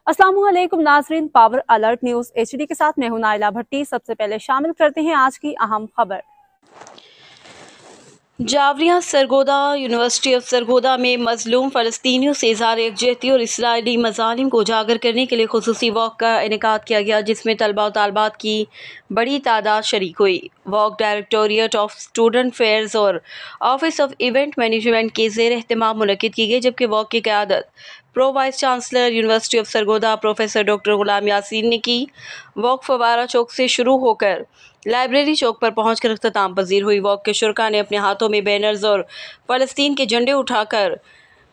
अस्सलामुअलैकुम नाजरीन, power alert news HD के साथ मैं हूं नाइला भट्टी। सबसे पहले शामिल करते हैं आज की अहम खबर। जावरिया सरगोदा यूनिवर्सिटी ऑफ सरगोदा में मजलूम फ़लस्तीनियों से इज़हार यकजहती और इसराइली मज़ालिम को उजागर करने के लिए खुसूसी वॉक का इनेकाद किया गया, जिसमें तलबा और तालबात की बड़ी तादाद शरीक हुई। Walk directorate of student affairs और ऑफिस ऑफ इवेंट मैनेजमेंट के ज़ेर एहतमाम मुनक्किद की गई, जबकि वॉक की क़यादत pro vice chancellor university of Sargodha professor doctor Ghulam Yasin ने की। वॉक फवारा चौक से शुरू होकर लाइब्रेरी चौक पर पहुंचकर इख्तिताम पजीर हुई। वॉक के शुरका ने अपने हाथों में बैनर्स और फ़लस्तीन के झंडे उठाकर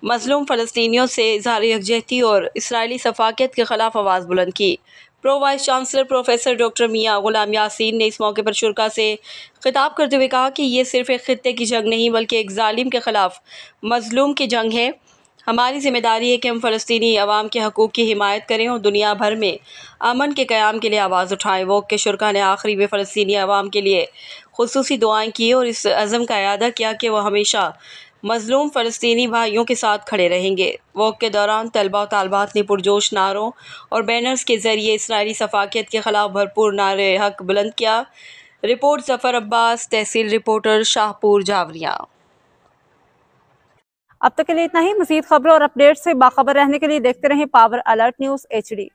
मजलूम फ़लस्तीनियों से इज़हार यकजहती और इसराइली सफाकियत के खिलाफ आवाज़ बुलंद की। Pro vice chancellor professor doctor Mian Ghulam Yasin ने इस मौके पर शुरका से खिताब करते हुए कहा कि ये सिर्फ एक खित्ते की जंग नहीं बल्कि एक जालिम के खिलाफ मजलूम की जंग है। हमारी जिम्मेदारी है कि हम फ़लस्तीनी अवाम के हकूक़ की हिमायत करें और दुनिया भर में अमन के क़याम के लिए आवाज़ उठाएं। वॉक के शुरका ने आखिरी में फ़लस्तीनी अवाम के लिए खुसूसी दुआएं की और इस अज़म का इरादा किया कि वह हमेशा मजलूम फ़लस्तीनी भाइयों के साथ खड़े रहेंगे। वॉक के दौरान तलबा और तालबात ने पुरजोश नारों और बैनर्स के ज़रिए इसराइली सफाकियत के खिलाफ भरपूर नारे हक बुलंद किया। रिपोर्ट ज़फ़र अब्बास, तहसील रिपोर्टर, शाहपुर, जावरिया। अब तक के लिए इतना ही। मज़ीद खबरों और अपडेट से बाखबर रहने के लिए देखते रहें पावर अलर्ट न्यूज़ HD।